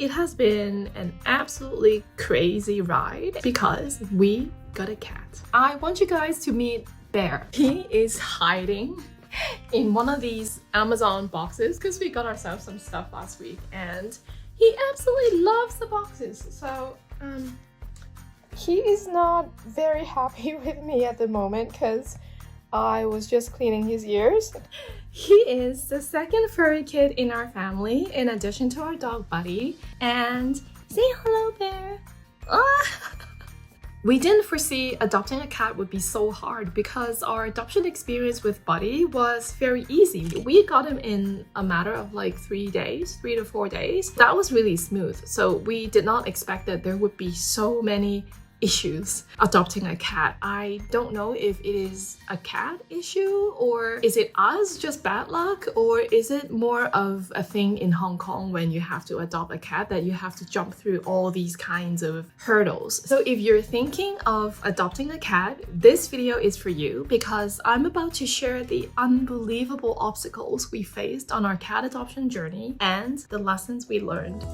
It has been an absolutely crazy ride because we got a cat. I want you guys to meet Bear. He is hiding in one of these Amazon boxes because we got ourselves some stuff last week and he absolutely loves the boxes. So he is not very happy with me at the moment because I was just cleaning his ears. He is the second furry kid in our family in addition to our dog Buddy. And say hello, Bear. We didn't foresee adopting a cat would be so hard because our adoption experience with Buddy was very easy. We got him in a matter of like 3 to 4 days. That was really smooth. So we did not expect that there would be so many issues adopting a cat. I don't know if it is a cat issue or is it us, just bad luck, or is it more of a thing in Hong Kong when you have to adopt a cat that you have to jump through all these kinds of hurdles. So if you're thinking of adopting a cat, this video is for you because I'm about to share the unbelievable obstacles we faced on our cat adoption journey and the lessons we learned.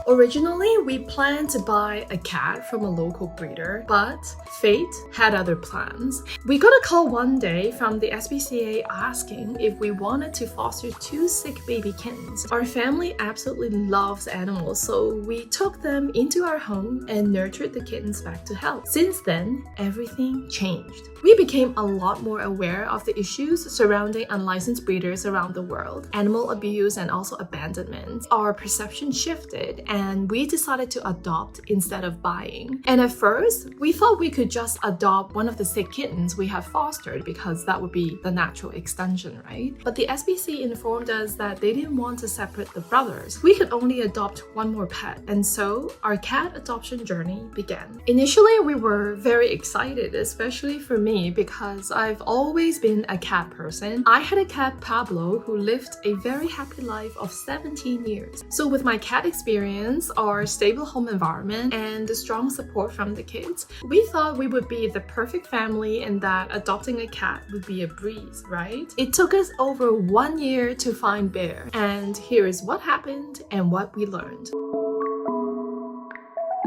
Originally, we planned to buy a cat from a local breeder, but fate had other plans. We got a call one day from the SPCA asking if we wanted to foster 2 sick baby kittens. Our family absolutely loves animals, so we took them into our home and nurtured the kittens back to health. Since then, everything changed. We became a lot more aware of the issues surrounding unlicensed breeders around the world, animal abuse and also abandonment. Our perception shifted and we decided to adopt instead of buying. And at first, we thought we could just adopt one of the sick kittens we have fostered because that would be the natural extension, right? But the SPC informed us that they didn't want to separate the brothers. We could only adopt one more pet, and so our cat adoption journey began. Initially, we were very excited, especially for me, because I've always been a cat person. I had a cat, Pablo, who lived a very happy life of 17 years. So with my cat experience, our stable home environment, and the strong support from the kids, we thought we would be the perfect family and that adopting a cat would be a breeze, right? It took us over 1 year to find Bear, and here is what happened and what we learned.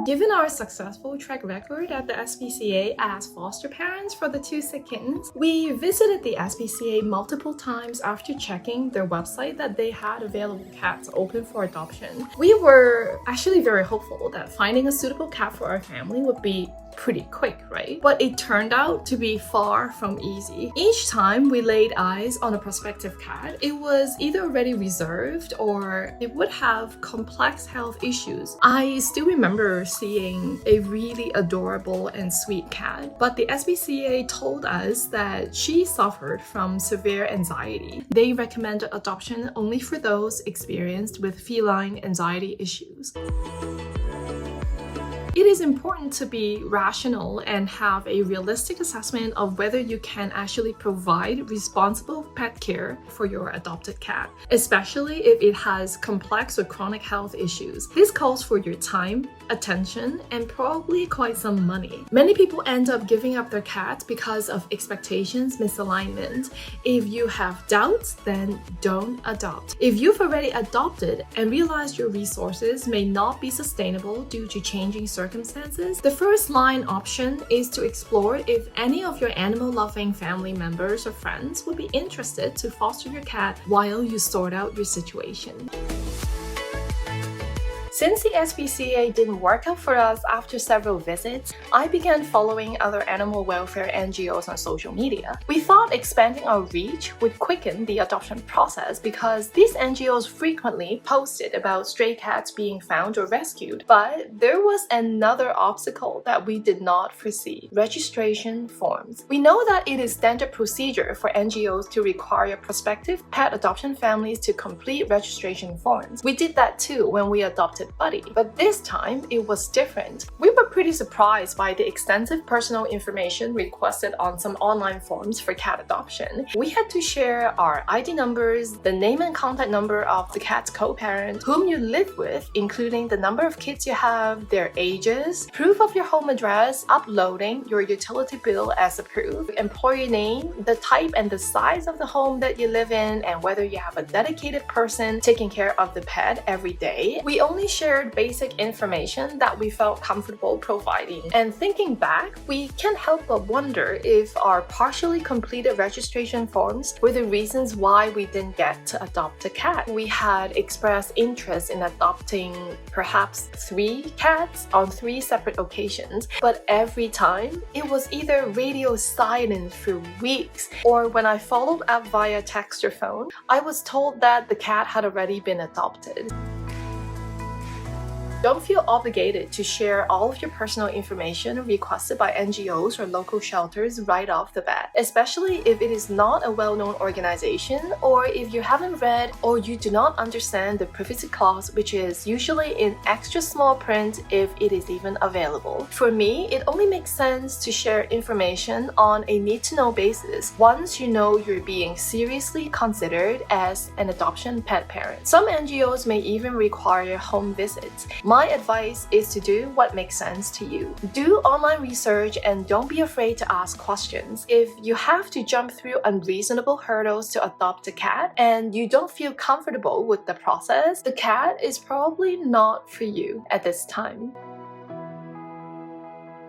Given our successful track record at the SPCA as foster parents for the 2 sick kittens, we visited the SPCA multiple times after checking their website that they had available cats open for adoption. We were actually very hopeful that finding a suitable cat for our family would be pretty quick, right? But it turned out to be far from easy. Each time we laid eyes on a prospective cat, it was either already reserved or it would have complex health issues. I still remember seeing a really adorable and sweet cat, but the SPCA told us that she suffered from severe anxiety. They recommended adoption only for those experienced with feline anxiety issues. It is important to be rational and have a realistic assessment of whether you can actually provide responsible pet care for your adopted cat, especially if it has complex or chronic health issues. This calls for your time, attention, and probably quite some money. Many people end up giving up their cat because of expectations misalignment. If you have doubts, then don't adopt. If you've already adopted and realized your resources may not be sustainable due to changing circumstances, the first line option is to explore if any of your animal-loving family members or friends would be interested to foster your cat while you sort out your situation. Since the SPCA didn't work out for us after several visits, I began following other animal welfare NGOs on social media. We thought expanding our reach would quicken the adoption process because these NGOs frequently posted about stray cats being found or rescued. But there was another obstacle that we did not foresee: registration forms. We know that it is standard procedure for NGOs to require prospective pet adoption families to complete registration forms. We did that too when we adopted trusted buddy. But this time, it was different. We were pretty surprised by the extensive personal information requested on some online forms for cat adoption. We had to share our ID numbers, the name and contact number of the cat's co-parent, whom you live with, including the number of kids you have, their ages, proof of your home address, uploading your utility bill as a proof, employer name, the type and the size of the home that you live in, and whether you have a dedicated person taking care of the pet every day. We only shared basic information that we felt comfortable providing. And thinking back, we can't help but wonder if our partially completed registration forms were the reasons why we didn't get to adopt a cat. We had expressed interest in adopting perhaps 3 cats on 3 separate occasions, but every time it was either radio silent for weeks, or when I followed up via text or phone, I was told that the cat had already been adopted. Don't feel obligated to share all of your personal information requested by NGOs or local shelters right off the bat, especially if it is not a well-known organization, or if you haven't read or you do not understand the privacy clause, which is usually in extra small print if it is even available. For me, it only makes sense to share information on a need-to-know basis once you know you're being seriously considered as an adoption pet parent. Some NGOs may even require home visits. My advice is to do what makes sense to you. Do online research and don't be afraid to ask questions. If you have to jump through unreasonable hurdles to adopt a cat and you don't feel comfortable with the process, the cat is probably not for you at this time.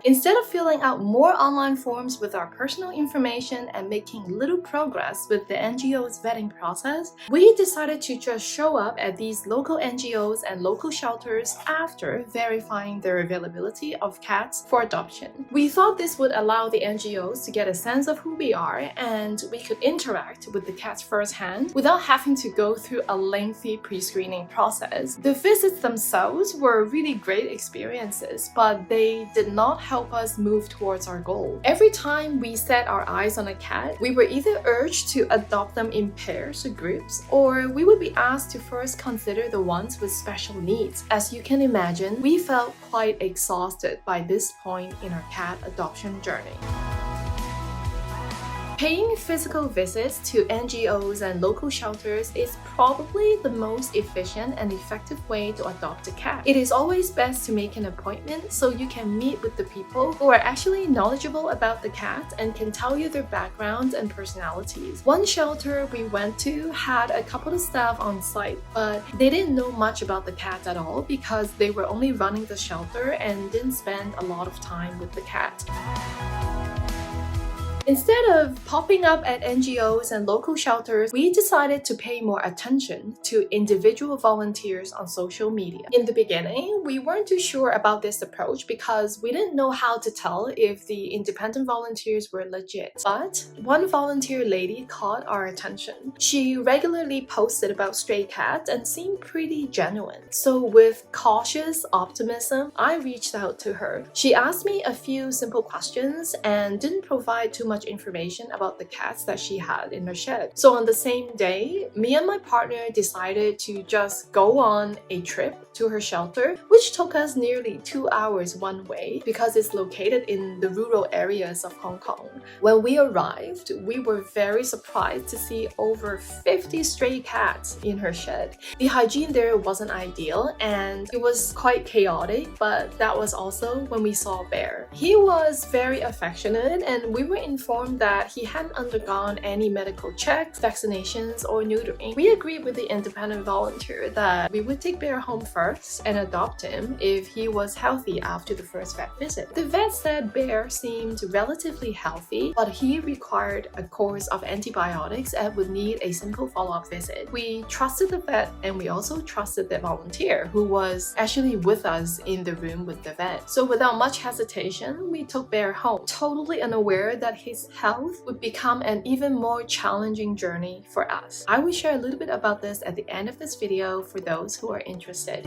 Instead of filling out more online forms with our personal information and making little progress with the NGO's vetting process, we decided to just show up at these local NGOs and local shelters after verifying their availability of cats for adoption. We thought this would allow the NGOs to get a sense of who we are, and we could interact with the cats firsthand without having to go through a lengthy pre-screening process. The visits themselves were really great experiences, but they did not help us move towards our goal. Every time we set our eyes on a cat, we were either urged to adopt them in pairs or groups, or we would be asked to first consider the ones with special needs. As you can imagine, we felt quite exhausted by this point in our cat adoption journey. Paying physical visits to NGOs and local shelters is probably the most efficient and effective way to adopt a cat. It is always best to make an appointment so you can meet with the people who are actually knowledgeable about the cat and can tell you their backgrounds and personalities. One shelter we went to had a couple of staff on site, but they didn't know much about the cat at all because they were only running the shelter and didn't spend a lot of time with the cat. Instead of popping up at NGOs and local shelters, we decided to pay more attention to individual volunteers on social media. In the beginning, we weren't too sure about this approach because we didn't know how to tell if the independent volunteers were legit. But one volunteer lady caught our attention. She regularly posted about stray cats and seemed pretty genuine. So with cautious optimism, I reached out to her. She asked me a few simple questions and didn't provide too much information about the cats that she had in her shed. So on the same day, me and my partner decided to just go on a trip to her shelter, which took us nearly 2 hours one way because it's located in the rural areas of Hong Kong. When we arrived, we were very surprised to see over 50 stray cats in her shed. The hygiene there wasn't ideal and it was quite chaotic, but that was also when we saw Bear. He was very affectionate and we were informed that he hadn't undergone any medical checks, vaccinations, or neutering. We agreed with the independent volunteer that we would take Bear home first and adopt him if he was healthy after the first vet visit. The vet said Bear seemed relatively healthy, but he required a course of antibiotics and would need a simple follow-up visit. We trusted the vet and we also trusted the volunteer who was actually with us in the room with the vet. So without much hesitation, we took Bear home, totally unaware that his health would become an even more challenging journey for us. I will share a little bit about this at the end of this video for those who are interested.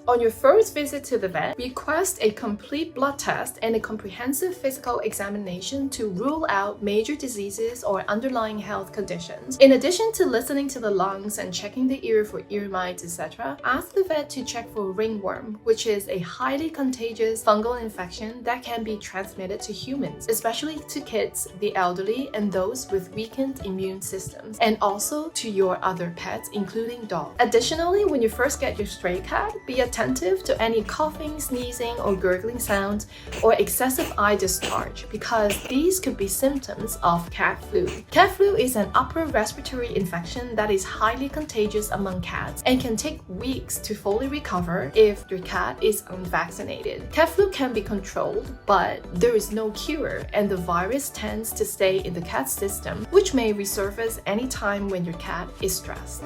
On your first visit to the vet, request a complete blood test and a comprehensive physical examination to rule out major diseases or underlying health conditions. In addition to listening to the lungs and checking the ear for ear mites, etc., ask the vet to check for ringworm, which is a highly contagious fungal infection that can be transmitted to humans, especially to kids, the elderly, and those with weakened immune systems, and also to your other pets, including dogs. Additionally, when you first get your stray cat, be attentive to any coughing, sneezing, or gurgling sounds, or excessive eye discharge, because these could be symptoms of cat flu. Cat flu is an upper respiratory infection that is highly contagious among cats and can take weeks to fully recover if your cat is unvaccinated. Cat flu can be controlled, but there is no cure, and the virus tends to stay in the cat's system, which may resurface anytime when your cat is stressed.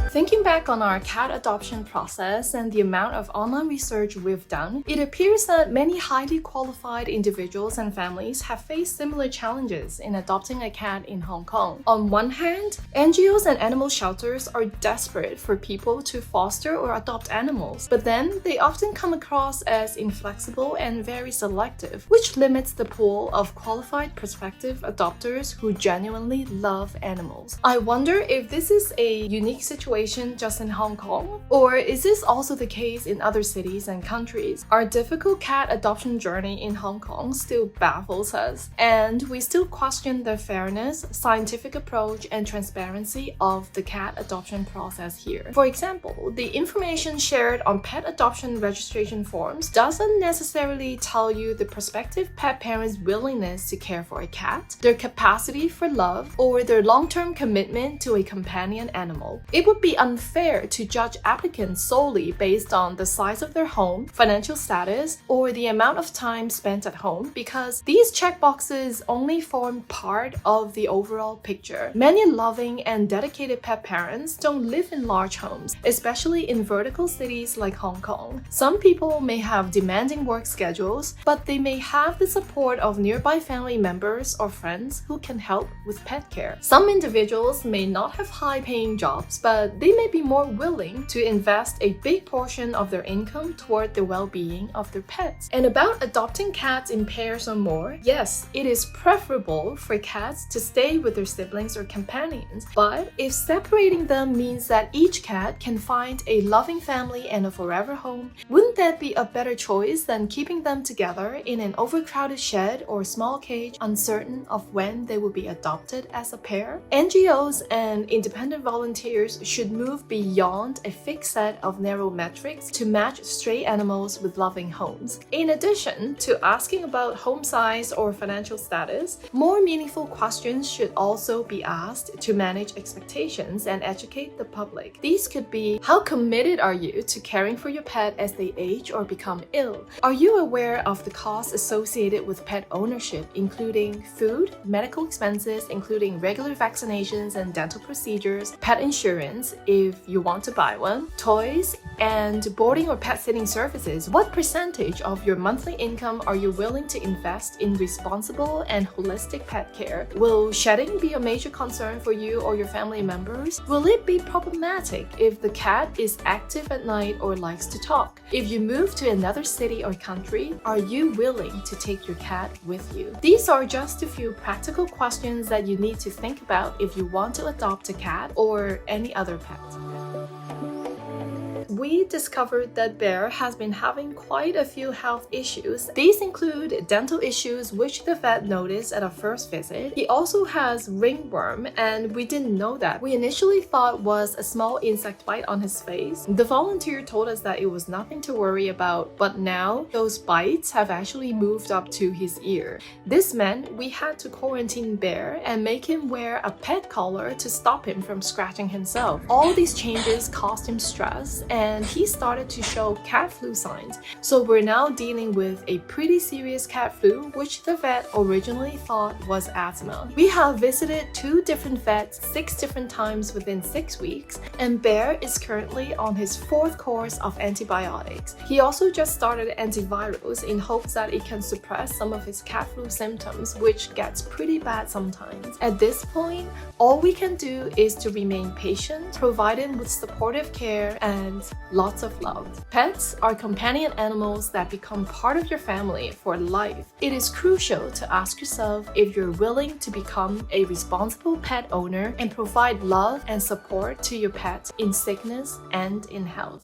Thinking back on our cat adoption process and the amount of online research we've done, it appears that many highly qualified individuals and families have faced similar challenges in adopting a cat in Hong Kong. On one hand, NGOs and animal shelters are desperate for people to foster or adopt animals, but then they often come across as inflexible and very selective, which limits the pool of qualified prospective adopters who genuinely love animals. I wonder if this is a unique situation just in Hong Kong, or is this also the case in other cities and countries? Our difficult cat adoption journey in Hong Kong still baffles us, and we still question the fairness, scientific approach, and transparency of the cat adoption process here. For example, the information shared on pet adoption registration forms doesn't necessarily tell you the prospective pet parent's willingness to care for a cat, their capacity for love, or their long-term commitment to a companion animal. It would be unfair to judge applicants solely based on the size of their home, financial status, or the amount of time spent at home, because these checkboxes only form part of the overall picture. Many loving and dedicated pet parents don't live in large homes, especially in vertical cities like Hong Kong. Some people may have demanding work schedules, but they may have the support of nearby family members or friends who can help with pet care. Some individuals may not have high-paying jobs, but they may be more willing to invest a big portion of their income toward the well-being of their pets. And about adopting cats in pairs or more, yes, it is preferable for cats to stay with their siblings or companions, but if separating them means that each cat can find a loving family and a forever home, wouldn't that be a better choice than keeping them together in an overcrowded shed or small cage, uncertain of when they will be adopted as a pair? NGOs and independent volunteers should move beyond a fixed set of narrow metrics to match stray animals with loving homes. In addition to asking about home size or financial status, more meaningful questions should also be asked to manage expectations and educate the public. These could be: how committed are you to caring for your pet as they age or become ill? Are you aware of the costs associated with pet ownership, including food, medical expenses, including regular vaccinations and dental procedures, pet insurance, if you want to buy one, toys, and boarding or pet sitting services? What percentage of your monthly income are you willing to invest in responsible and holistic pet care? Will shedding be a major concern for you or your family members? Will it be problematic if the cat is active at night or likes to talk? If you move to another city or country, are you willing to take your cat with you? These are just a few practical questions that you need to think about if you want to adopt a cat or any other pet. We discovered that Belle has been having quite a few health issues. These include dental issues, which the vet noticed at our first visit. He also has ringworm, and we didn't know that. We initially thought was a small insect bite on his face. The volunteer told us that it was nothing to worry about, but now those bites have actually moved up to his ear. This meant we had to quarantine Belle and make him wear a pet collar to stop him from scratching himself. All these changes caused him stress, and he started to show cat flu signs. So we're now dealing with a pretty serious cat flu, which the vet originally thought was asthma. We have visited 2 different vets 6 different times within 6 weeks, and Belle is currently on his 4th course of antibiotics. He also just started antivirals in hopes that it can suppress some of his cat flu symptoms, which gets pretty bad sometimes. At this point, all we can do is to remain patient, provide him with supportive care, and lots of love. Pets are companion animals that become part of your family for life. It is crucial to ask yourself if you're willing to become a responsible pet owner and provide love and support to your pet in sickness and in health.